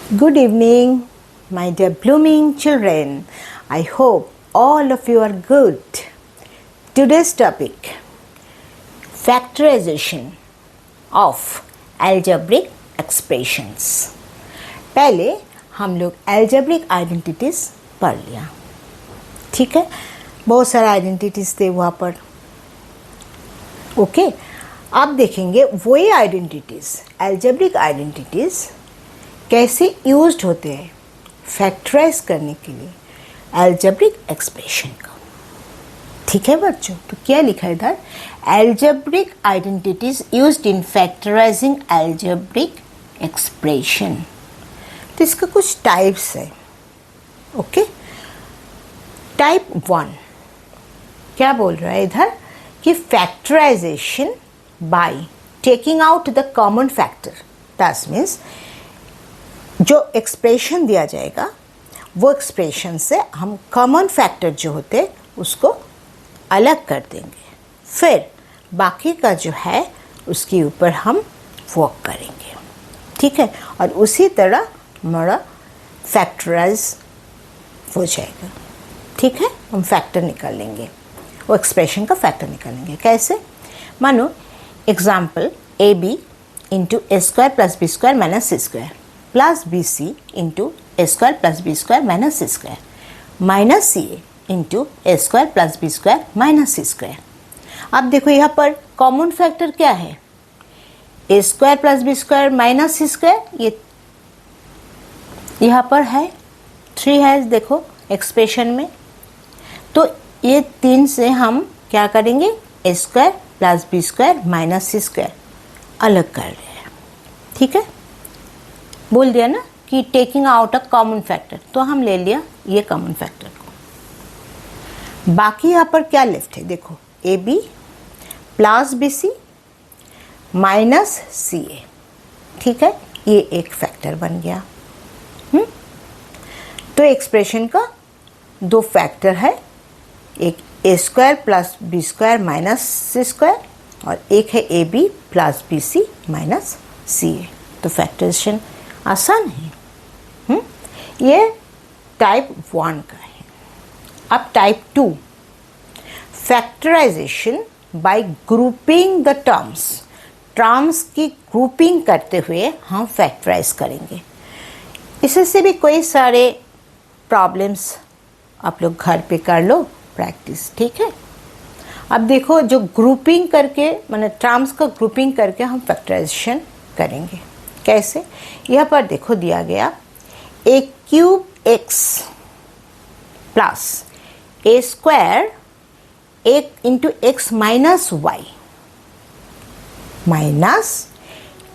Good evening, my dear blooming children. I hope all of you are good. Today's topic, factorization of algebraic expressions. पहले हम लोग algebraic identities पढ़ लिया, ठीक है। बहुत सारे आइडेंटिटीज थे वहाँ पर, ओके। अब देखेंगे वही आइडेंटिटीज, algebraic आइडेंटिटीज कैसे यूज्ड होते हैं फैक्टराइज करने के लिए एल्जेब्रिक एक्सप्रेशन का, ठीक है बच्चों। तो क्या लिखा है इधर, algebraic identities used in factorising algebraic expression. तो इसका कुछ टाइप्स है, ओके। टाइप 1 क्या बोल रहा है इधर कि factorisation by taking out the common factor. That means जो एक्सप्रेशन दिया जाएगा वो एक्सप्रेशन से हम कॉमन फैक्टर जो होते हैं उसको अलग कर देंगे, फिर बाकी का जो है उसके ऊपर हम वर्क करेंगे, ठीक है। और उसी तरह हमारा फैक्टराइज हो जाएगा, ठीक है। हम फैक्टर निकाल लेंगे, वो एक्सप्रेशन का फैक्टर निकालेंगे। कैसे? मानो example a b into a square plus b square minus c square plus b c into a square plus b square minus c square minus c a into a square plus b square minus c square. अब देखो यहाँ पर common factor क्या है, a square plus b square minus c square, ये यहाँ पर है 3 है, देखो एक्सप्रेशन में। तो ये 3 से हम क्या करेंगे, a square plus b square minus c square अलग कर रहे हैं, ठीक है। बोल दिया ना कि taking out a common factor, तो हम ले लिया ये कॉमन फैक्टर को। बाकी यहाँ पर क्या लेफ्ट है, देखो a b plus b c minus c a, ठीक है। ये एक फैक्टर बन गया। तो एक्सप्रेशन का 2 फैक्टर है, एक a square plus b square minus c square और एक है a b plus b c minus c a. तो फैक्टराइजेशन आसान है। ये टाइप 1 का है। अब type 2, factorisation by grouping the terms. Terms की ग्रुपिंग करते हुए हम फैक्टराइज करेंगे। इससे भी कोई सारे प्रॉब्लम्स आप लोग घर पे कर लो प्रैक्टिस, ठीक है। अब देखो जो ग्रुपिंग करके माने टर्म्स का ग्रुपिंग करके हम फैक्टराइजेशन करेंगे। कैसे? यहाँ पर देखो दिया गया a cube x plus a square एक into x minus y minus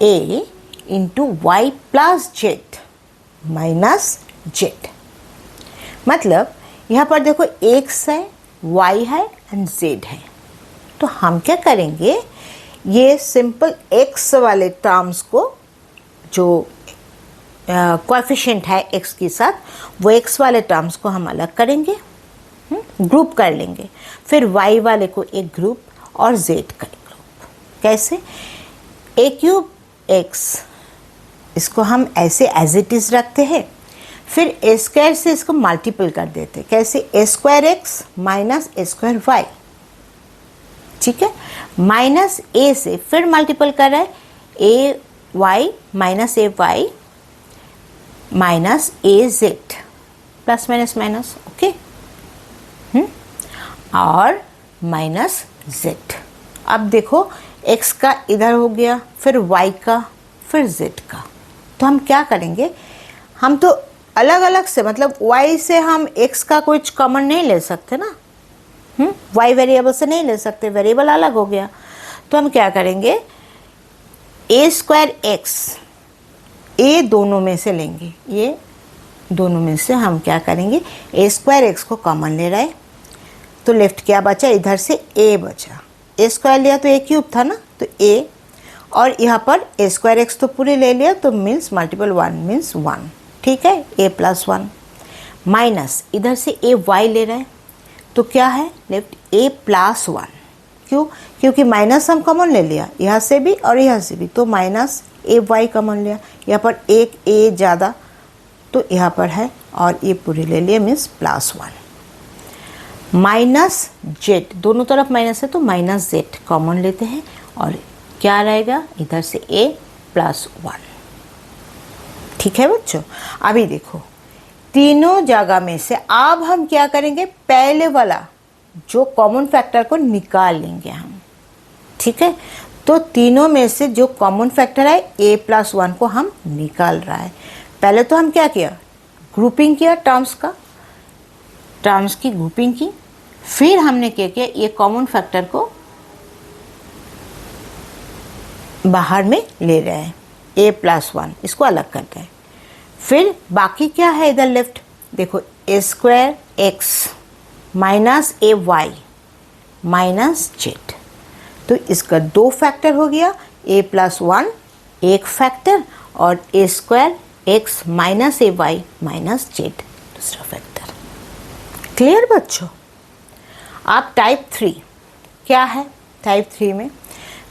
a into y plus z minus z. मतलब यहाँ पर देखो एक्स है, वाई है एंड जेड है। तो हम क्या करेंगे, ये सिंपल एक्स वाले टर्म्स को जो कोएफिशिएंट है एक्स के साथ, वो एक्स वाले टर्म्स को हम अलग करेंगे, ग्रुप कर लेंगे। फिर वाई वाले को एक ग्रुप और जेड का एक ग्रुप। कैसे? ए क्यूब एक्स इसको हम ऐसे एज इट इज रखते हैं, फिर ए स्क्वायर से इसको मल्टीपल कर देते। कैसे? ए स्क्वायर एक्स माइनस ए स्क्वायर वाई, ठीक है। माइनस ए से फिर मल्टीपल कर रहा है, a y minus a y minus a z plus minus minus, okay. और माइनस जेड। अब देखो एक्स का इधर हो गया, फिर वाई का, फिर जेड का। तो हम क्या करेंगे, हम तो अलग अलग से, मतलब y से हम x का कुछ कॉमन नहीं ले सकते ना, y वेरिएबल से नहीं ले सकते, वेरिएबल अलग हो गया। तो हम क्या करेंगे, ए स्क्वायर एक्स, ए दोनों में से लेंगे, ये दोनों में से हम क्या करेंगे, ए स्क्वायर एक्स को कॉमन ले रहे हैं। तो लेफ्ट क्या बचा, इधर से ए बचा। ए स्क्वायर लिया तो ए क्यूब था ना, तो ए, और यहाँ पर ए स्क्वायर एक्स तो पूरे ले लिया, तो मीन्स मल्टीपल 1 मीन्स 1, ठीक है। ए प्लस 1 माइनस इधर से ए वाई ले रहे हैं, तो क्या है लेफ्ट ए प्लस 1। क्यों? क्योंकि माइनस हम कॉमन ले लिया यहाँ से भी और यहाँ से भी, तो माइनस ए वाई कॉमन लिया। यहाँ पर एक ए ज़्यादा तो यहाँ पर है और ये पूरे ले लिए मीन्स +1 माइनस जेड, दोनों तरफ माइनस है तो माइनस जेड कॉमन लेते हैं और क्या रहेगा इधर से a +1। ठीक है बच्चों, अभी देखो तीनों जगह में से अब हम क्या करेंगे, पहले वाला जो कॉमन फैक्टर को निकाल लेंगे हम। ठीक है, तो तीनों में से जो कॉमन फैक्टर है a +1 को हम निकाल रहा है। पहले तो हम क्या किया, ग्रुपिंग किया टर्म्स की ग्रुपिंग की, फिर हमने क्या किया, ये कॉमन फैक्टर को बाहर में ले रहे हैं, a +1 इसको अलग करते हैं। फिर बाकी क्या है इधर लेफ्ट, देखो a² minus ay minus Z, तो इसका 2 फैक्टर हो गया, a +1 एक फैक्टर और a² minus ay minus z दूसरा फैक्टर। क्लियर बच्चों। अब टाइप 3 क्या है, टाइप 3 में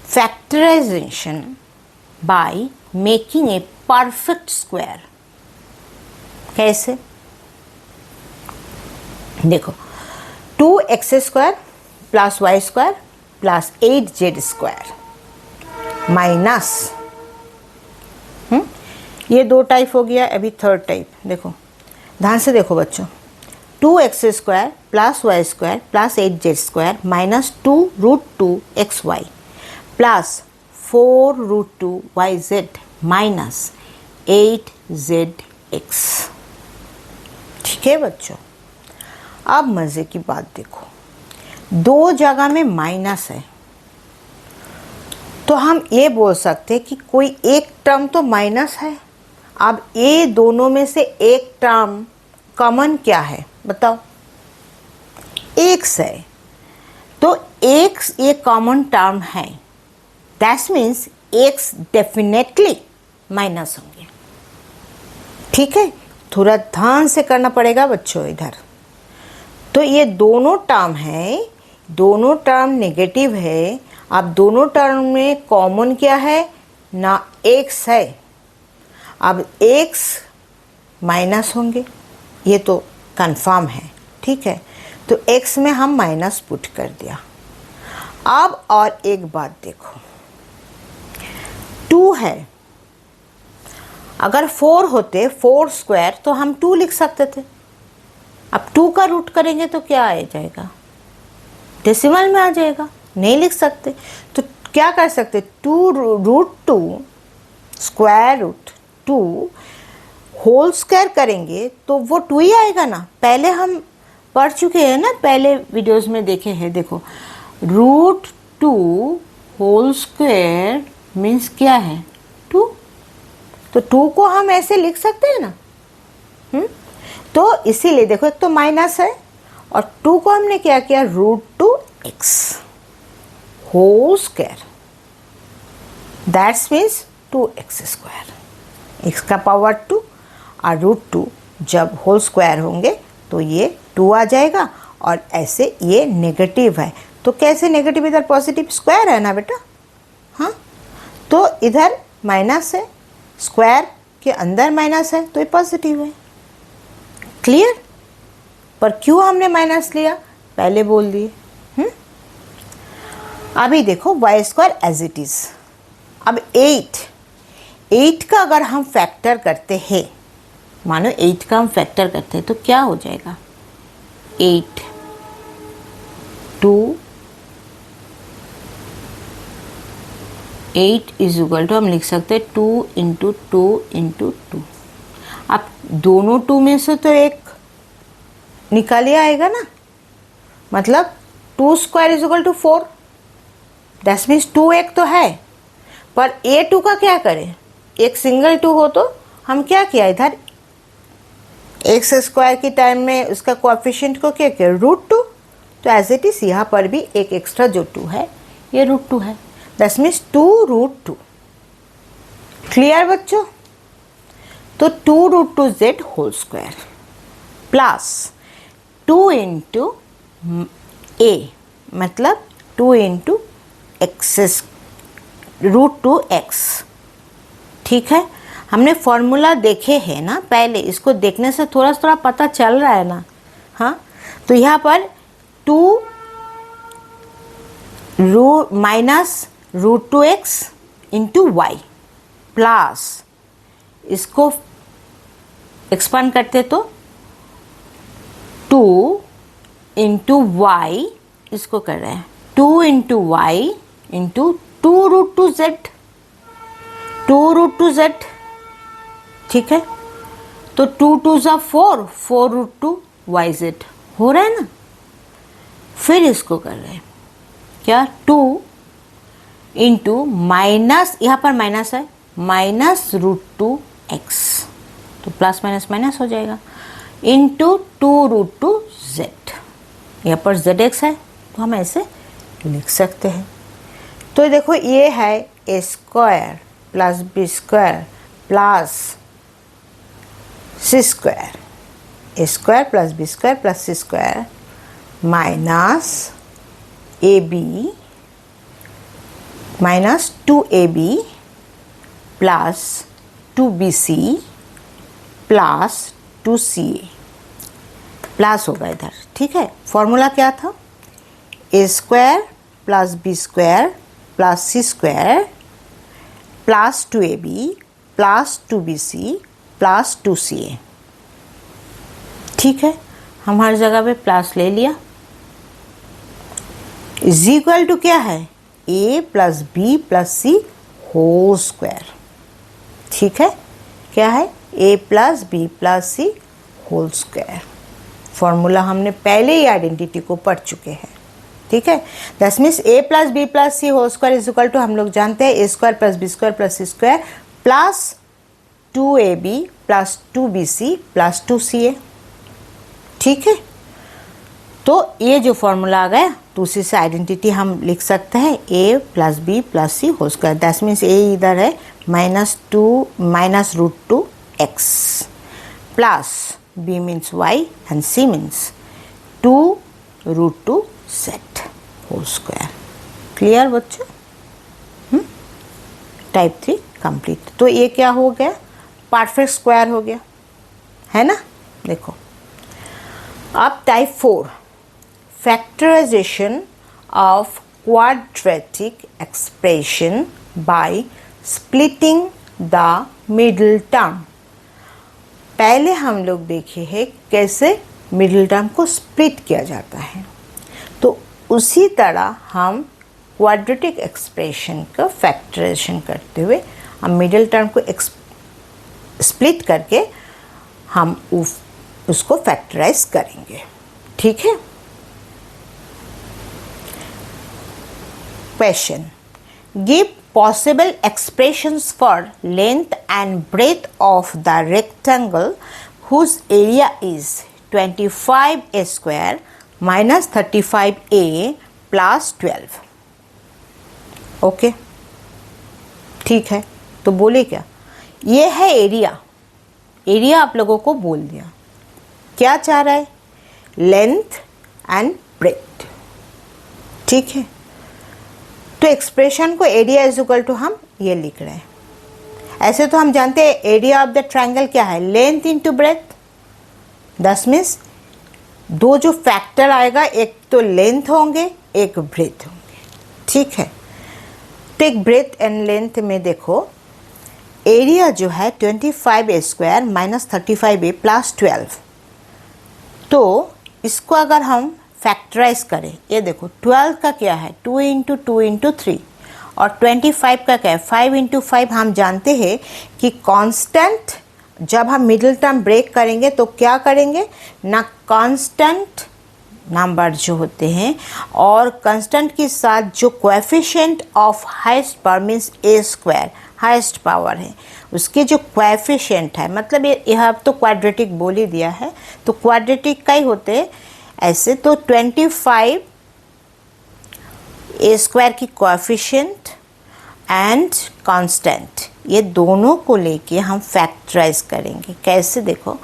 factorisation by making a perfect square. कैसे, देखो 2x² + y² + 8z² माइनस, ये 2 टाइप हो गया। अभी थर्ड टाइप देखो, ध्यान से देखो बच्चों, 2x² + y² + 8z² minus 2√2xy plus 4√2yz minus 8zx। ठीक है बच्चों, अब मज़े की बात देखो, 2 जगह में माइनस है तो हम ये बोल सकते हैं कि कोई एक टर्म तो माइनस है। अब ये दोनों में से एक टर्म कॉमन क्या है बताओ, x है, तो x ये कॉमन टर्म है, that means x definitely minus होंगे। ठीक है, थोड़ा ध्यान से करना पड़ेगा बच्चों इधर। तो ये दोनों टर्म है, दोनों टर्म नेगेटिव है। अब दोनों टर्म में कॉमन क्या है ना, x है। अब x माइनस होंगे, ये तो कंफर्म है। ठीक है, तो x में हम माइनस पुट कर दिया। अब और एक बात देखो, 2 है, अगर 4 होते 4² तो हम 2 लिख सकते थे। अब 2 का रूट करेंगे तो क्या आ जाएगा, डेसिमल में आ जाएगा, नहीं लिख सकते। तो क्या कर सकते, 2√2 √2 होल स्क्वायर करेंगे तो वो 2 ही आएगा ना। पहले हम पढ़ चुके हैं ना, पहले वीडियोस में देखे हैं। देखो √2 होल स्क्वायर मीन्स क्या है, 2, तो 2 को हम ऐसे लिख सकते हैं ना। तो इसीलिए देखो, एक तो माइनस है और 2 को हमने क्या किया, √2x whole square, that's means 2x², x का पावर 2 और √2 जब होल स्क्वायर होंगे तो ये 2 आ जाएगा। और ऐसे ये नेगेटिव है, तो कैसे नेगेटिव, इधर पॉजिटिव स्क्वायर है ना बेटा, हाँ, तो इधर माइनस है, स्क्वायर के अंदर माइनस है तो ये पॉजिटिव है। क्लियर, पर क्यों हमने माइनस लिया पहले बोल दिए। अभी देखो y² एज इट इज। अब 8 का अगर हम फैक्टर करते हैं, मानो 8 का हम फैक्टर करते हैं तो क्या हो जाएगा, 8 2 8 इज इक्वल टू हम लिख सकते हैं 2 × 2 × 2। अब दोनों 2 में से तो एक निकालिए आएगा ना, मतलब 2² is equal to 4, that means 2 एक तो है, पर a2 का क्या करें, एक सिंगल 2 हो तो हम क्या किया, इधर x² की टाइम में उसका कोएफिशिएंट को क्या किया, √2, तो एज इट इज यहाँ पर भी एक एक्स्ट्रा जो 2 है ये √2 है, दैट मीन्स 2√2। क्लियर बच्चों, तो 2√2z whole square plus 2 × a मतलब 2 × x √2x। ठीक है, हमने फॉर्मूला देखे हैं ना पहले, इसको देखने से थोड़ा थोड़ा पता चल रहा है ना। हाँ, तो यहाँ पर 2 minus root 2x into y plus, इसको एक्सपांड करते तो 2 इंटू वाई, इसको कर रहे हैं 2 into y into 2 root 2 z, 2 root 2 z, ठीक है। तो 2 2 ज़ा 4, 4 रूट 2 वाई जेड हो रहा है ना। फिर इसको कर रहे हैं क्या, 2 इंटू माइनस, यहाँ पर माइनस है, माइनस रूट 2 एक्स, तो प्लस माइनस माइनस हो जाएगा, इंटू 2 रूट 2 जेड। यहाँ पर जेड एक्स है तो हम ऐसे लिख सकते हैं। तो देखो ये है a square plus b square plus c square, a square plus b square plus c square minus a b minus 2ab plus 2bc plus 2ca, plus होगा इधर, ठीक है। फॉर्मूला क्या था, a square plus b square plus c square plus 2ab plus 2bc plus 2ca, ठीक है। हम हर जगह पे प्लस ले लिया। इज इक्वल टू क्या है, a plus b plus c whole square, ठीक है। क्या है, a plus b plus c whole square. Formula हमने पहले ही आइडेंटिटी को पढ़ चुके हैं, ठीक है। That means a plus b plus c whole square is equal to, हम लोग जानते हैं, a square plus b square plus c square plus 2ab plus 2bc plus 2ca, ठीक है। तो ये जो फॉर्मूला आ गया, तो उसी से आइडेंटिटी हम लिख सकते हैं a plus b plus c whole square. That means a इधर है -2 minus root 2 x plus b means y and c means 2 root 2 z whole square. Clear बच्चों, टाइप 3 कंप्लीट। तो ये क्या हो गया, परफेक्ट स्क्वायर हो गया, है ना। देखो अब type 4, factorization of quadratic expression by splitting the middle term। पहले हम लोग देखे हैं कैसे मिडिल टर्म को स्प्लिट किया जाता है, तो उसी तरह हम क्वाड्रेटिक एक्सप्रेशन का फैक्टराइजेशन करते हुए हम मिडिल टर्म को स्प्लिट करके हम उसको फैक्टराइज करेंगे, ठीक है। Question: Give possible expressions for length and breadth of the rectangle whose area is 25a square minus 35a plus 12। Okay, ठीक है। तो बोले क्या, ये है एरिया, एरिया आप लोगों को बोल दिया। क्या चाह रहा है, लेंथ एंड ब्रेथ, ठीक है। तो एक्सप्रेशन को एरिया इज इक्वल टू हम ये लिख रहे हैं। ऐसे तो हम जानते हैं एरिया ऑफ द ट्रायंगल क्या है, लेंथ इनटू ब्रेथ। दस मीन्स दो जो फैक्टर आएगा, एक तो लेंथ होंगे एक ब्रेथ होंगे, ठीक है। तो एक ब्रेथ एंड लेंथ में देखो, एरिया जो है 25a square minus 35a plus 12, तो इसको अगर हम फैक्टराइज करें, ये देखो 12 का क्या है 2 इंटू 2 इंटू 3 और 25 का क्या है 5 इंटू 5। हम जानते हैं कि कांस्टेंट जब हम मिडिल टर्म ब्रेक करेंगे तो क्या करेंगे ना, कांस्टेंट नंबर जो होते हैं और कांस्टेंट के साथ जो coefficient of highest power means a square highest power है, उसके जो कोएफिशिएंट है, मतलब ये यहाँ तो क्वाड्रेटिक बोल ही दिया है, तो क्वाड्रेटिक का ही होते हैं ऐसे। तो 25 ए स्क्वायर की कोएफिशिएंट एंड कांस्टेंट, ये दोनों को लेके हम फैक्टराइज करेंगे। कैसे, देखो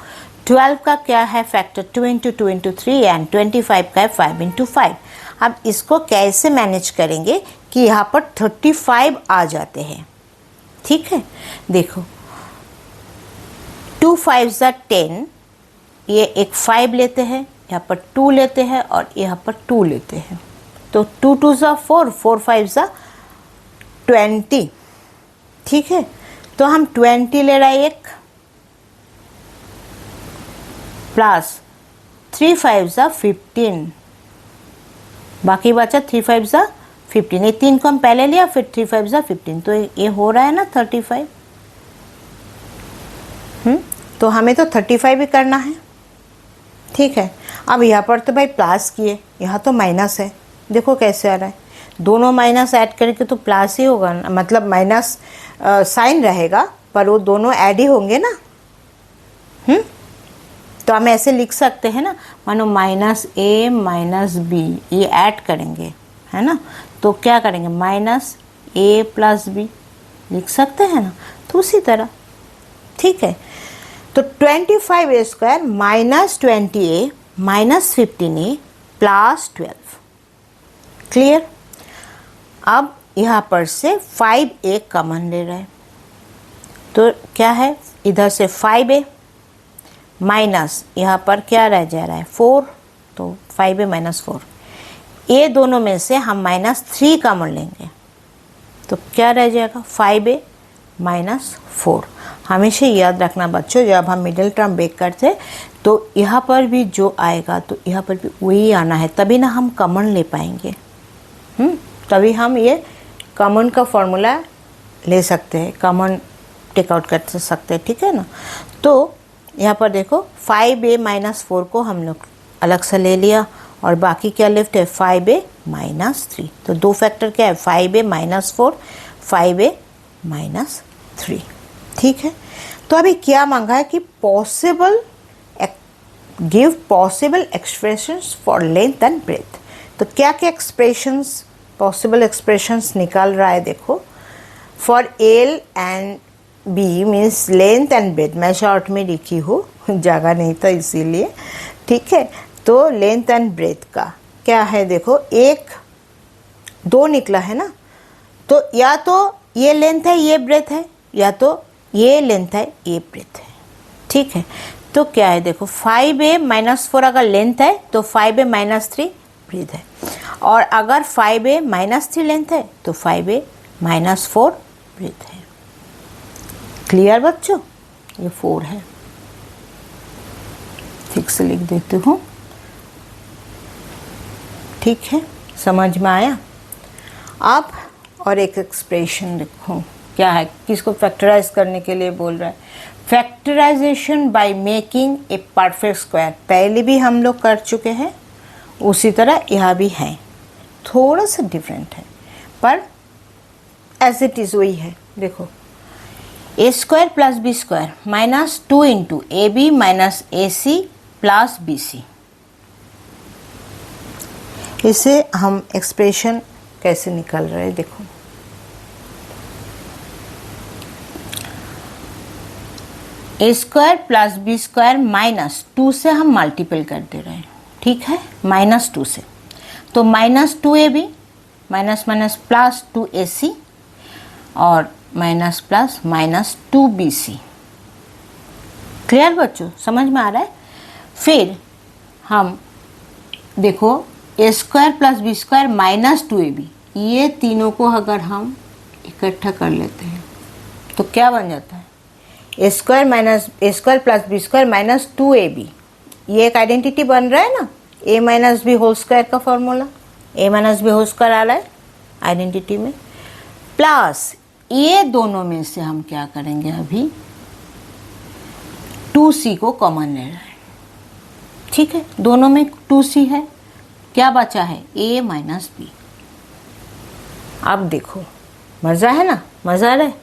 12 का क्या है फैक्टर 2 इंटू 2 इंटू 3 एंड 25 का है 5 इंटू 5। अब इसको कैसे मैनेज करेंगे कि यहाँ पर 35 आ जाते हैं, ठीक है। देखो 2 5 ज़ा 10, ये एक 5 लेते हैं, यहाँ पर 2 लेते हैं और यहाँ पर 2 लेते हैं, तो 2 2 ज़ा 4, 4 5 ज़ा 20, ठीक है। तो हम 20 ले रहे हैं एक, प्लस 3 5 ज़ा 15, बाकी बचा 3 5 ज़ा 15, ये 3 को हम पहले लिया, फिर 3 5 ज़ा 15, तो ये हो रहा है ना 35। तो हमें तो 35 ही करना है, ठीक है। अब यहाँ पर तो भाई प्लस किए, यहाँ तो माइनस है, देखो कैसे आ रहा है, दोनों माइनस ऐड करके तो प्लस ही होगा ना, मतलब माइनस साइन रहेगा पर वो दोनों ऐड ही होंगे ना। तो हम ऐसे लिख सकते हैं ना, मानो माइनस ए माइनस बी, ये ऐड करेंगे है ना, तो क्या करेंगे माइनस ए प्लस बी लिख सकते हैं ना, तो उसी तरह, ठीक है। तो 25a² minus 20a minus 15a plus 12, clear. अब यहाँ पर से 5a कॉमन ले रहे हैं, तो क्या है, इधर से 5a माइनस यहाँ पर क्या रह जा रहा है 4, तो 5a माइनस 4, ये दोनों में से हम माइनस 3 कॉमन लेंगे, तो क्या रह जाएगा 5a माइनस 4। हमेशा याद रखना बच्चों, जब हम मिडिल टर्म ब्रेक करते तो यहाँ पर भी जो आएगा तो यहाँ पर भी वही आना है, तभी ना हम कॉमन ले पाएंगे। तभी हम ये कॉमन का फॉर्मूला ले सकते हैं, कॉमन टेक आउट कर सकते हैं, ठीक है ना। तो यहाँ पर देखो 5a माइनस 4 को हम लोग अलग से ले लिया और बाकी क्या लेफ्ट है 5a माइनस 3, तो दो फैक्टर क्या है 5a माइनस 4, 5a माइनस 3, ठीक है। तो अभी क्या मांगा है कि possible give possible expressions for length and breadth, तो क्या क्या एक्सप्रेशंस पॉसिबल एक्सप्रेशंस निकाल रहा है, देखो for l and b means length and breadth, मैं शॉर्ट में लिखी हूँ, जगह नहीं था इसीलिए, ठीक है। तो लेंथ एंड ब्रेथ का क्या है, देखो 1 2 निकला है ना, तो या तो ये लेंथ है ये ब्रेथ है, या तो ये लेंथ है ये ब्रेथ है, ठीक है। तो क्या है देखो 5a माइनस 4 अगर लेंथ है तो 5a माइनस 3 ब्रेथ है, और अगर 5a माइनस 3 लेंथ है तो 5a माइनस 4 ब्रेथ है। क्लियर बच्चों, ये 4 है, ठीक से लिख देती हूँ, ठीक है, समझ में आया। अब और एक एक्सप्रेशन लिखो, क्या है, किसको फैक्टराइज करने के लिए बोल रहा है, factorisation by making a perfect square, पहले भी हम लोग कर चुके हैं, उसी तरह यह भी है, थोड़ा सा डिफरेंट है पर एज इट इज़ वही है। देखो a square plus b square minus 2 into a b minus a c plus b c, इसे हम एक्सप्रेशन कैसे निकल रहे हैं, देखो a square plus b square minus 2 से हम मल्टीपल कर दे रहे हैं, ठीक है, माइनस 2 से, तो minus 2ab minus minus plus 2ac और minus plus minus 2bc। Clear बच्चों, समझ में आ रहा है। फिर हम देखो a square plus b square minus 2ab, ये तीनों को अगर हम इकट्ठा कर लेते हैं तो क्या बन जाता है, a square plus b square minus 2ab, ये एक आइडेंटिटी बन रहा है ना, a minus b whole square का formula, a minus b whole square आ रहा है आइडेंटिटी में, प्लस ये दोनों में से हम क्या करेंगे, अभी 2c को कॉमन ले रहे हैं, ठीक है, दोनों में 2c है, क्या बचा है a माइनस बी। अब देखो मज़ा है ना, मज़ा आ रहा है,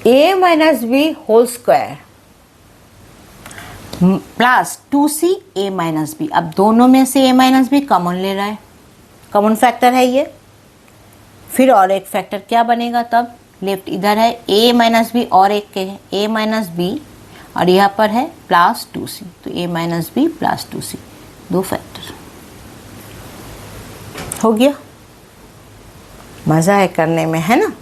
a minus b whole square plus 2c a minus b, अब दोनों में से a माइनस बी कॉमन ले रहा है, कॉमन फैक्टर है ये, फिर और एक फैक्टर क्या बनेगा, तब लेफ्ट इधर है a माइनस बी और एक के है a माइनस बी और यहाँ पर है प्लस 2c, तो a minus B plus 2c, दो फैक्टर हो गया। मज़ा है करने में, है ना।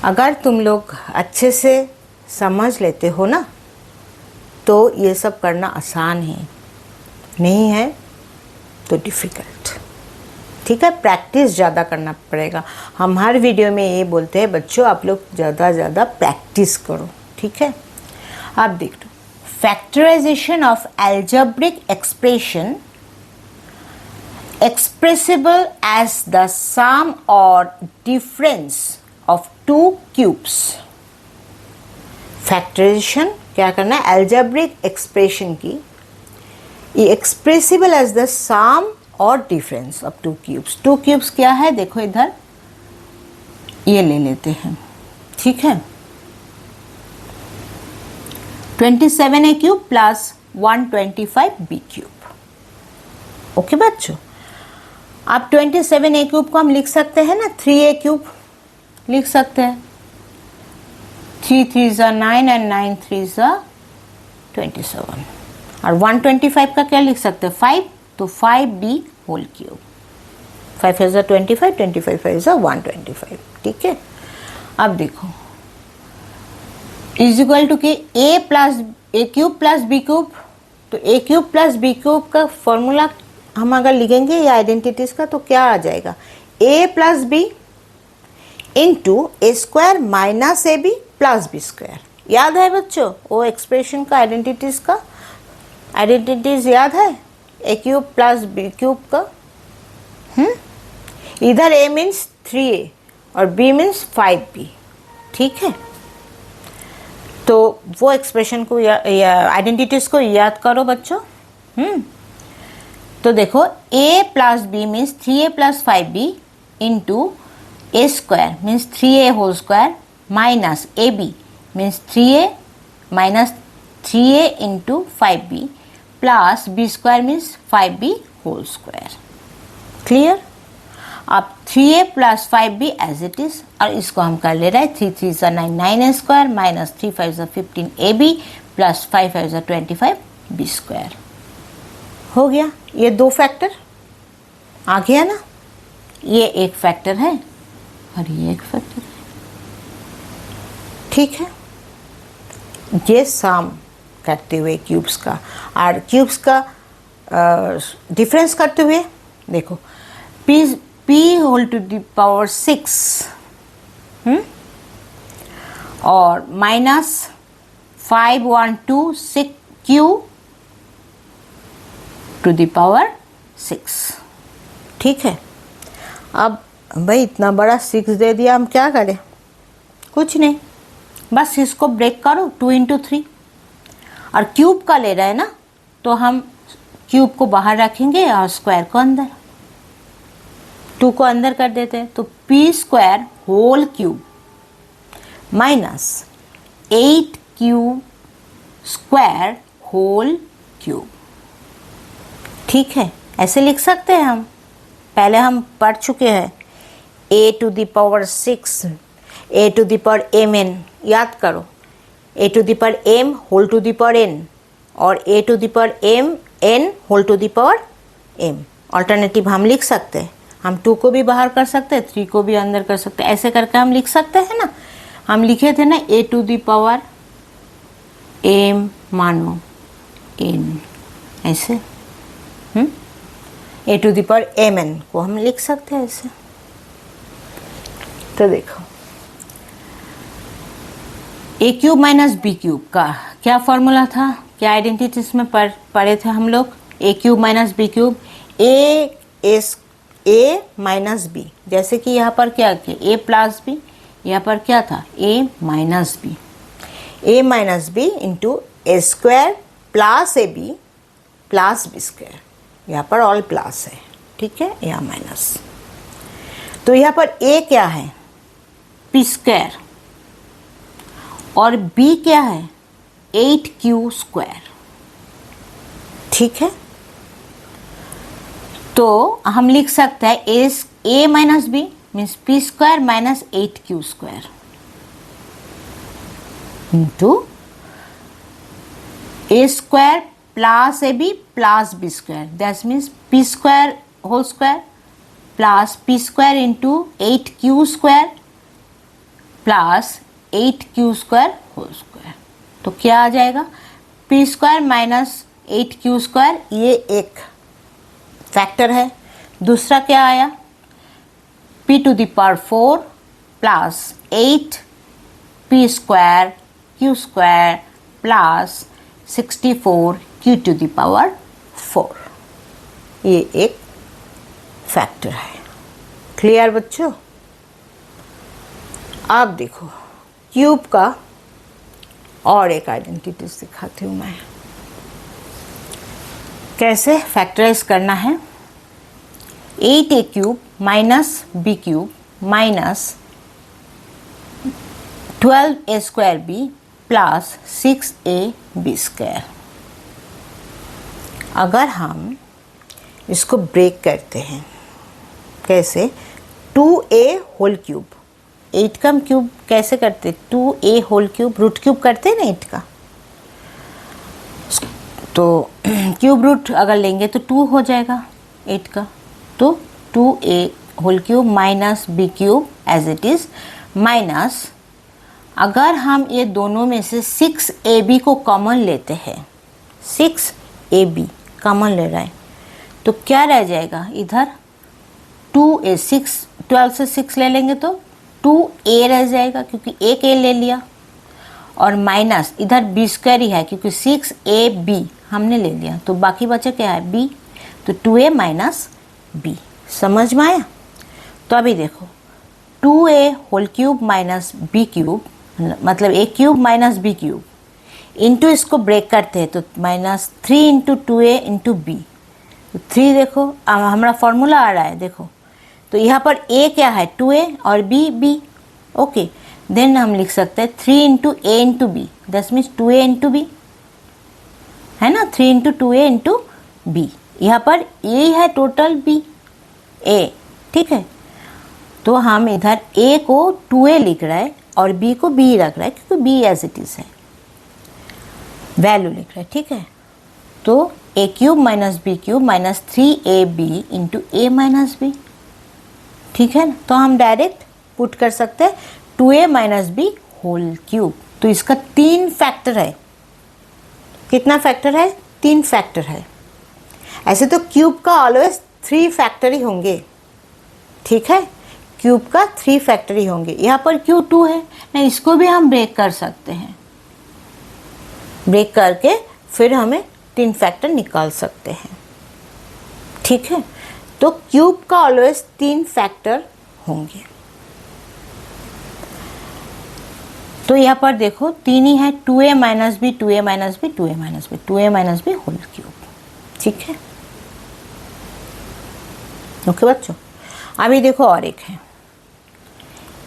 अगर तुम लोग अच्छे से समझ लेते हो ना तो ये सब करना आसान है, नहीं है तो डिफ़िकल्ट। ठीक है, प्रैक्टिस ज़्यादा करना पड़ेगा। हम हर वीडियो में ये बोलते हैं बच्चों आप लोग ज़्यादा प्रैक्टिस करो। ठीक है, आप देख लो factorization of algebraic expression expressible as the sum or difference of two cubes। फैक्टराइजेशन क्या करना है, एल्जेब्रिक एक्सप्रेशन की ये एक्सप्रेसिबल एज द सम और difference of to cubes. To cubes क्या है, देखो इधर ये ले लेते हैं। ठीक है, 27a cube plus 125b cube. Okay बच्चों, अब 27a क्यूब को हम लिख सकते हैं ना 3a क्यूब लिख सकते हैं। 3 3 9 एंड 9 3 27। और 125 का क्या लिख सकते हैं 5, तो 5b whole cube. 5 is 25, 25 is 125। ठीक है, अब देखो इज इक्वल टू के a cube plus b cube. तो a cube plus b cube का फॉर्मूला हम अगर लिखेंगे ये आइडेंटिटीज का तो क्या आ जाएगा, a plus b into a square minus a b plus b square. याद है बच्चों वो एक्सप्रेशन का आइडेंटिटीज याद है, a cube plus b cube का। इधर a मीन्स 3a और b मीन्स 5b। ठीक है, तो वो एक्सप्रेशन को आइडेंटिटीज को याद करो बच्चों। तो देखो a plus b means 3a plus 5b into a square means 3a whole square minus a b means 3a minus 3a into 5b plus b square means 5b whole square. Clear, अब 3a plus 5b as it is, और इसको हम कर ले रहे हैं 3 3 सा 9 9a square minus 3 5 सा 15ab प्लस 5 5 सा 25b स्क्वायर। हो गया, ये दो फैक्टर आ गया ना, ये एक फैक्टर है और ये एक फैक्टर है। ठीक है, ये सम करते हुए क्यूब्स का और क्यूब्स का डिफरेंस करते हुए देखो p whole to the power 6 और minus 512 q to the power 6। ठीक है, अब भाई इतना बड़ा 6 दे दिया, हम क्या करें, कुछ नहीं, बस इसको ब्रेक करो 2 इंटू 3। और क्यूब का ले रहे हैं ना तो हम क्यूब को बाहर रखेंगे और स्क्वायर को अंदर, 2 को अंदर कर देते हैं। तो p square whole cube minus 8q square whole cube. ठीक है, ऐसे लिख सकते हैं हम, पहले हम पढ़ चुके हैं a to the power 6 a to the power mn, याद करो a to the power m whole to the power n और a to the power m n whole to the power m। Alternative हम लिख सकते हैं, हम 2 को भी बाहर कर सकते हैं, 3 को भी अंदर कर सकते हैं, ऐसे करके हम लिख सकते हैं ना। हम लिखे थे ना a to the power m मानो n, ऐसे a to the power mn को हम लिख सकते हैं ऐसे। तो देखो a cube minus b cube का क्या फॉर्मूला था, क्या आइडेंटिटीज में पढ़े थे हम लोग, a cube minus b cube, a minus b, जैसे कि यहाँ पर क्या किया a प्लस बी, यहाँ पर क्या था a minus b into a square plus a b plus b square, यहाँ पर ऑल प्लस है। ठीक है, यहाँ माइनस, तो यहाँ पर a क्या है p स्क्वायर और b क्या है 8q स्क्वायर। ठीक है, तो हम लिख सकते हैं a minus b means p square minus 8q square into a square plus a b plus b square, that means p square whole square plus p square into 8q square plus 8q² whole square. तो क्या आ जाएगा, p² minus 8q², ये एक factor है। दूसरा क्या आया, p⁴ plus 8p² q² plus 64 q⁴, ये एक फैक्टर है। क्लियर बच्चों? आप देखो क्यूब का और एक आइडेंटिटी दिखाती हूँ मैं, कैसे फैक्टराइज करना है। 8a³ minus b³ minus 12a² plus 6ab²। अगर हम इसको ब्रेक करते हैं, कैसे, 2a होल क्यूब, 8 का क्यूब कैसे करते, 2a whole cube, root cube करते हैं ना 8 का, तो क्यूब रूट अगर लेंगे तो 2 हो जाएगा 8 का। तो 2a whole cube minus b³ as it is, minus अगर हम ये दोनों में से 6ab को कॉमन लेते हैं, 6ab कॉमन ले रहा है, तो क्या रह जाएगा इधर, 2a, 12 से 6 ले लेंगे तो 2a रह जाएगा, क्योंकि एक a ले लिया, और माइनस इधर b² ही है क्योंकि 6ab हमने ले लिया, तो बाकी बचा क्या है, b, तो 2a माइनस b। समझ में आया? तो अभी देखो 2a whole cube minus b³, मतलब a³ माइनस b³ इंटू इसको ब्रेक करते हैं तो minus 3 into 2a into b, तो 3 देखो हमारा फॉर्मूला आ रहा है, देखो तो यहाँ पर a क्या है, 2a, और b, ओके। देन हम लिख सकते हैं 3 into a into b, that means 2a into b, है ना, 3 इंटू 2a इंटू b। यहाँ पर a है टोटल b, a, ठीक है। तो हम इधर a को 2a लिख रहा है और b को b रख रहा है, क्योंकि b एज इट इज़ है, वैल्यू लिख रहा है, ठीक है। तो a³ minus b³ minus 3ab into a minus b, ठीक है ना। तो हम डायरेक्ट पुट कर सकते हैं 2a minus b whole cube. तो इसका 3 फैक्टर है। कितना फैक्टर है? 3 फैक्टर है। ऐसे तो क्यूब का ऑलवेज 3 फैक्टर ही होंगे, ठीक है, क्यूब का 3 फैक्टर ही होंगे। यहाँ पर q2 है ना, इसको भी हम ब्रेक कर सकते हैं, ब्रेक करके फिर हमें 3 फैक्टर निकाल सकते हैं, ठीक है। तो क्यूब का ऑलवेज 3 फैक्टर होंगे। तो यहाँ पर देखो 3 ही है, 2a minus b, 2a minus b, 2a minus b, 2a minus b whole cube, ठीक है। ओके बच्चों, अभी देखो और एक है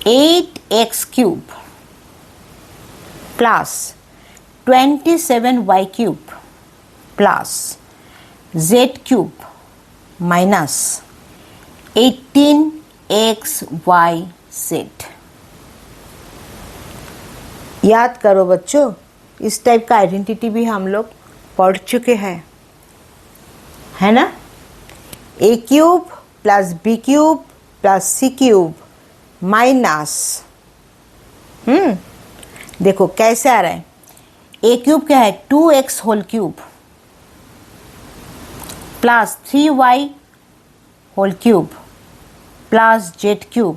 8x³ plus 27y³ plus z³ minus 18xyz। याद करो बच्चों, इस टाइप का आइडेंटिटी भी हम लोग पढ़ चुके हैं, है ना। a³ plus b³ plus c³ minus, देखो कैसे आ रहा है, a³ क्या है, 2x whole cube plus 3y whole cube plus z³।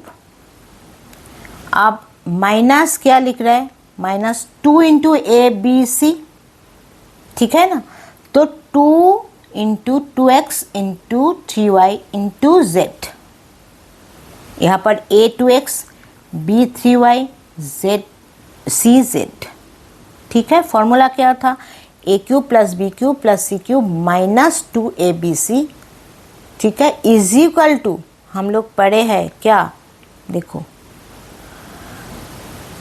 अब माइनस क्या लिख रहा है, माइनस 2 इंटू abc, ठीक है ना। तो 2 into 2x into 3y into z, यहाँ पर a 2x, b 3y, z cz, ठीक है। फॉर्मूला क्या था, a³ plus b³ plus c³ minus 2abc, ठीक है, इज इक्वल टू, हम लोग पढ़े हैं क्या, देखो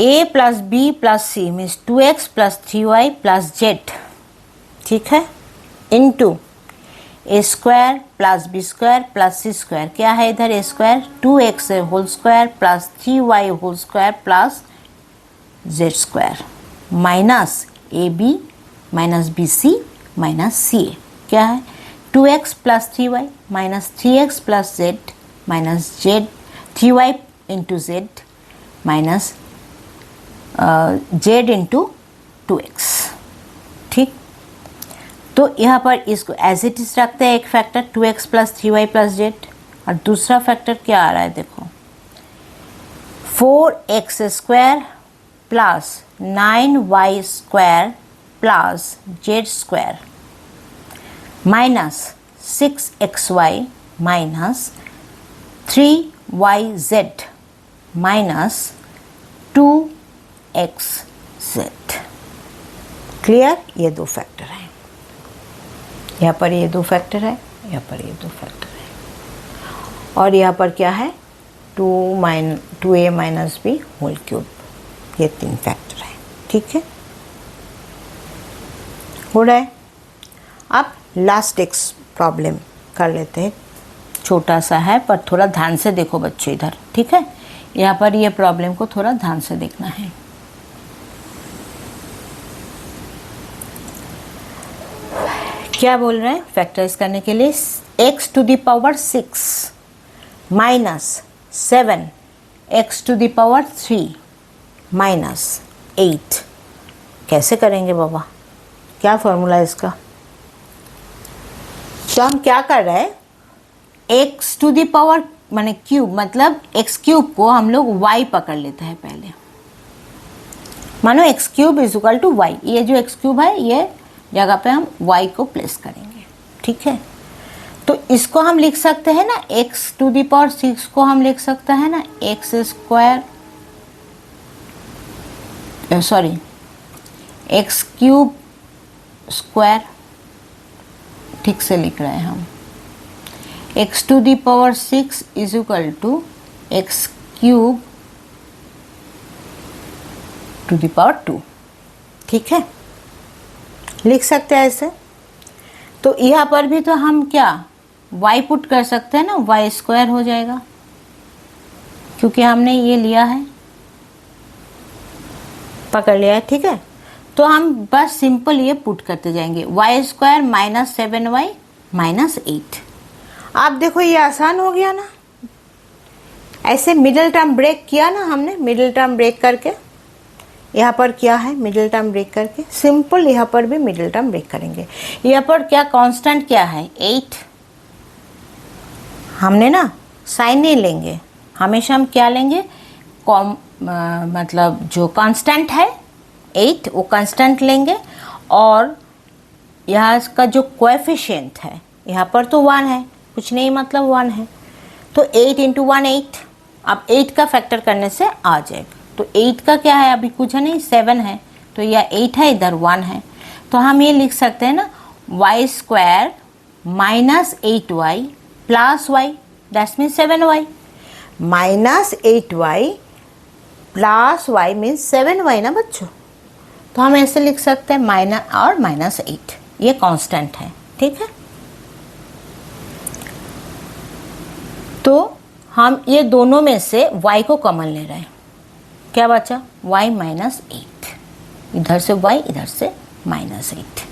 a plus b plus c means 2x plus 3y plus z, ठीक है, into a² plus b² plus c², क्या है इधर a², 2x whole square plus 3y whole square plus z² minus ab minus bc minus ca, क्या है 2x plus 3y minus 3x plus z minus z 3y into z minus z into 2x। ठीक, तो यहाँ पर इसको as it is रखते हैं एक factor 2x plus 3y plus Z, और दूसरा फैक्टर क्या आ रहा है देखो 4x square plus 9y square plus Z square minus 6xy minus 3yz minus 2xz। Clear? ये दो फैक्टर हैं, यहाँ पर ये दो फैक्टर है, यहाँ पर ये दो फैक्टर है, और यहाँ पर क्या है 2a minus b whole cube, ये तीन फैक्टर है। ठीक है, हो रहा है। अब लास्ट एक प्रॉब्लम कर लेते हैं, छोटा सा है पर थोड़ा ध्यान से देखो बच्चों इधर। ठीक है, यहाँ पर ये प्रॉब्लम को थोड़ा ध्यान से देखना है। क्या बोल रहे हैं फैक्टराइज करने के लिए, x to the power 6 minus 7 x to the power 3 minus 8। कैसे करेंगे बाबा, क्या फॉर्मूला है इसका? तो हम क्या कर रहे हैं, x टू द पावर माने क्यूब, मतलब x क्यूब को हम लोग y पकड़ लेते हैं पहले। मानो x cube is equal to y, ये जो x क्यूब है ये जगह पे हम y को प्लेस करेंगे। ठीक है, तो इसको हम लिख सकते हैं ना x टू द पावर 6 को हम लिख सकते हैं ना x square, sorry x cube square, ठीक से लिख रहे हैं हम, x to the power 6 is equal to x cube to the power 2। ठीक है, लिख सकते हैं ऐसे। तो यहाँ पर भी तो हम क्या y पुट कर सकते हैं ना, y स्क्वायर हो जाएगा क्योंकि हमने ये लिया है, पकड़ लिया है। ठीक है, तो हम बस सिंपल ये पुट करते जाएंगे, y square minus 7y minus 8। आप देखो ये आसान हो गया ना, ऐसे मिडिल टर्म ब्रेक किया ना हमने, मिडिल टर्म ब्रेक करके यहाँ पर क्या है मिडिल टर्म ब्रेक करके, सिंपल यहाँ पर भी मिडिल टर्म ब्रेक करेंगे। यहाँ पर क्या कांस्टेंट क्या है 8, हमने ना साइन नहीं लेंगे, हमेशा हम क्या लेंगे मतलब जो कांस्टेंट है 8 वो कांस्टेंट लेंगे, और यहाँ इसका जो कोएफिशिएंट है यहाँ पर तो 1 है, कुछ नहीं मतलब 1 है, तो 8 इंटू 1 8। अब 8 का फैक्टर करने से आ जाएगा, तो 8 का क्या है अभी कुछ नहीं 7 है, तो यह 8 है इधर 1 है, तो हम ये लिख सकते हैं ना y square minus 8y plus y, that's mean 7y, minus 8y plus y means 7y ना बच्चों। तो हम ऐसे लिख सकते हैं माइनस और माइनस 8, ये कांस्टेंट है। ठीक है, तो हम ये दोनों में से y को कॉमन ले रहे हैं, क्या बचा y माइनस 8, इधर से y इधर से माइनस 8,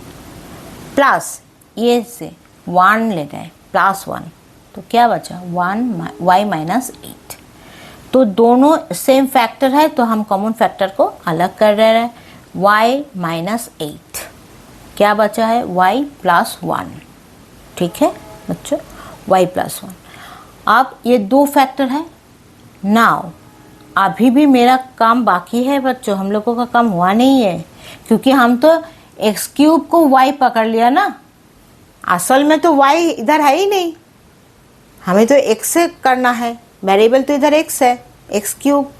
प्लस ये से 1 ले रहे हैं प्लस 1, तो क्या बचा 1 y माइनस 8। तो दोनों सेम फैक्टर है तो हम कॉमन फैक्टर को अलग कर रहे हैं, y माइनस 8, क्या बचा है y प्लस 1। ठीक है बच्चों, y प्लस 1। अब ये दो फैक्टर है, नाउ अभी भी मेरा काम बाकी है बच्चों, हम लोगों का काम हुआ नहीं है, क्योंकि हम तो x क्यूब को y पकड़ लिया ना, असल में तो y इधर है ही नहीं, हमें तो x से करना है, वेरिएबल तो इधर x है x क्यूब,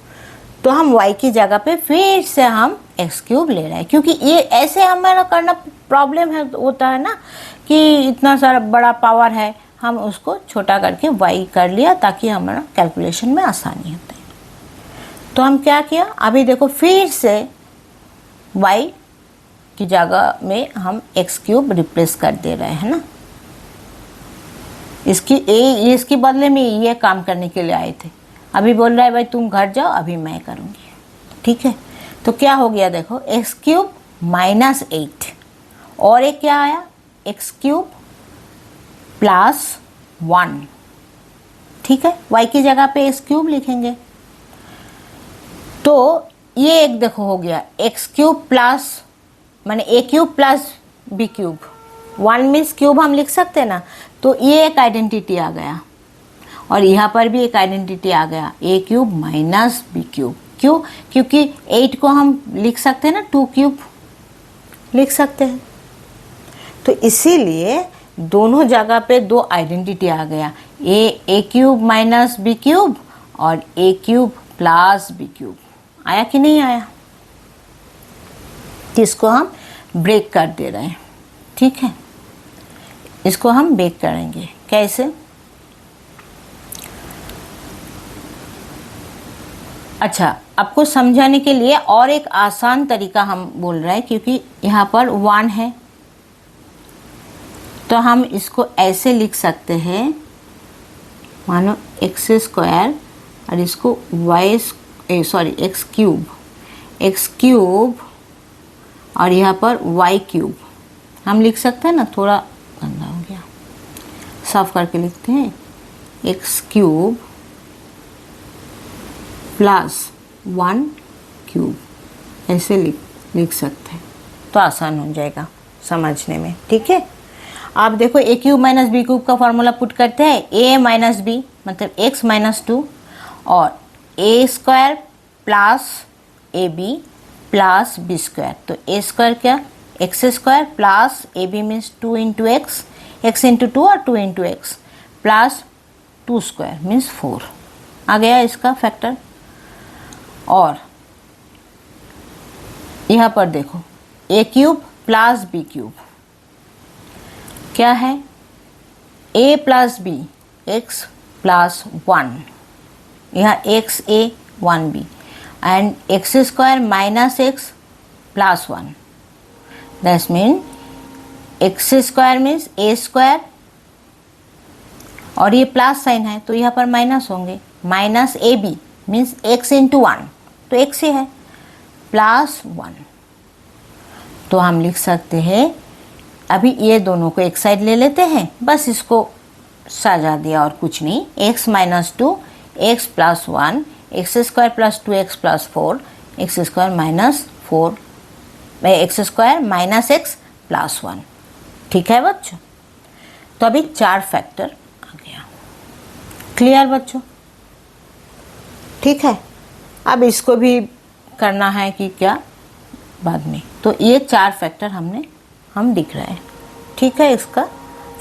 तो हम y की जगह पे फिर से हम x क्यूब ले रहे हैं, क्योंकि ये ऐसे हमारा करना प्रॉब्लम है, होता है ना कि इतना सारा बड़ा पावर है, हम उसको छोटा करके y कर लिया ताकि हमारा कैलकुलेशन में आसानी होती है। तो हम क्या किया, अभी देखो फिर से y की जगह में हम x क्यूब रिप्लेस कर दे रहे हैं ना, इसके बदले में ये काम करने के लिए आए थे, अभी बोल रहा है भाई तुम घर जाओ अभी मैं करूँगी। ठीक है, तो क्या हो गया देखो x क्यूब माइनस 8, और एक क्या आया x क्यूब प्लस 1। ठीक है, y की जगह पे x क्यूब लिखेंगे, तो ये एक देखो हो गया एक्स क्यूब प्लस माने a cube plus b cube, 1 means cube हम लिख सकते हैं ना, तो ये एक आइडेंटिटी आ गया और यहाँ पर भी एक आइडेंटिटी आ गया a cube minus b cube. क्यों? क्योंकि 8 को हम लिख सकते हैं ना 2 क्यूब लिख सकते हैं, तो इसीलिए दोनों जगह पे 2 आइडेंटिटी आ गया, a cube minus b cube और ए क्यूब प्लस बी क्यूब। आया कि नहीं आया? इसको हम ब्रेक कर दे रहे हैं, ठीक है। इसको हम ब्रेक करेंगे कैसे? अच्छा, आपको समझाने के लिए और एक आसान तरीका हम बोल रहे हैं, क्योंकि यहाँ पर 1 है तो हम इसको ऐसे लिख सकते हैं, मानो एक्स स्क्वायर और इसको एक्स क्यूब और यहाँ पर वाई क्यूब हम लिख सकते हैं ना। थोड़ा गंदा हो गया, साफ करके लिखते हैं, एक्स क्यूब प्लस 1 क्यूब, ऐसे लिख सकते हैं तो आसान हो जाएगा समझने में, ठीक है। आप देखो a cube minus b cube का फॉर्मूला पुट करते हैं, ए माइनस बी मतलब एक्स माइनस 2 और a square plus a b plus b square, तो ए स्क्वायर क्या x square plus a b means 2 into x, x into 2 और 2 into x plus 2 square means 4 आ गया इसका फैक्टर। और यहाँ पर देखो a cube plus b cube क्या है, ए प्लस बी एक्स प्लस 1, यहाँ x a 1 b and x square minus x plus 1, that's mean x square means a square और ये प्लस साइन है तो यहाँ पर माइनस होंगे, minus a b means x into 1 तो एक्स ही है प्लस 1, तो हम लिख सकते हैं। अभी ये दोनों को एक साइड ले लेते हैं, बस इसको सजा दिया और कुछ नहीं, x minus 2 x plus 1 x square plus 2x plus 4 x square minus 4 x square minus x plus 1, ठीक है बच्चों। तो अभी 4 फैक्टर आ गया, क्लियर बच्चों, ठीक है। अब इसको भी करना है कि क्या बाद में, तो ये 4 फैक्टर हम दिख रहे हैं, ठीक है। इसका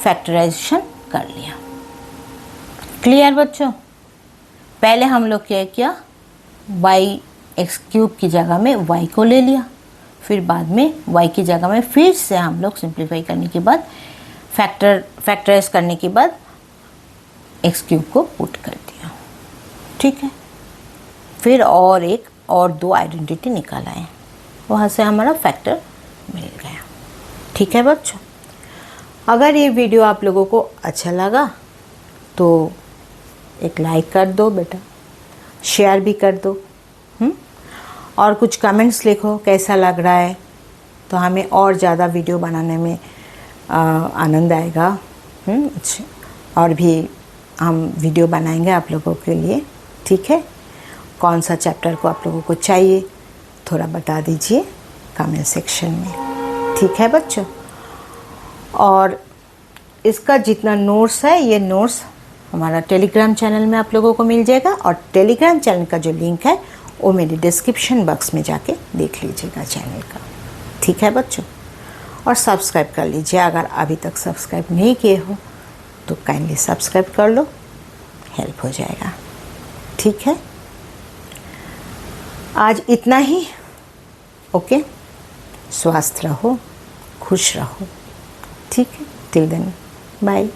फैक्टराइजेशन कर लिया, क्लियर बच्चों। पहले हम लोग क्या किया, वाई एक्स क्यूब की जगह में वाई को ले लिया, फिर बाद में वाई की जगह में फिर से हम लोग सिंप्लीफाई करने के बाद फैक्टराइज करने के बाद एक्स क्यूब को पुट कर दिया, ठीक है। फिर और 2 आइडेंटिटी निकाल आए, वहाँ से हमारा फैक्टर मिल गया, ठीक है बच्चों। अगर ये वीडियो आप लोगों को अच्छा लगा तो एक लाइक कर दो बेटा, शेयर भी कर दो, और कुछ कमेंट्स लिखो कैसा लग रहा है, तो हमें और ज़्यादा वीडियो बनाने में आनंद आएगा। अच्छा, और भी हम वीडियो बनाएंगे आप लोगों के लिए, ठीक है। कौन सा चैप्टर को आप लोगों को चाहिए थोड़ा बता दीजिए कमेंट सेक्शन में, ठीक है बच्चों। और इसका जितना नोट्स है, ये नोट्स हमारा टेलीग्राम चैनल में आप लोगों को मिल जाएगा, और टेलीग्राम चैनल का जो लिंक है वो मेरे डिस्क्रिप्शन बॉक्स में जाके देख लीजिएगा चैनल का, ठीक है बच्चों। और सब्सक्राइब कर लीजिए, अगर अभी तक सब्सक्राइब नहीं किए हो तो काइंडली सब्सक्राइब कर लो, हेल्प हो जाएगा, ठीक है। आज इतना ही, ओके। स्वस्थ रहो, खुश रहो, ठीक है। Till then bye.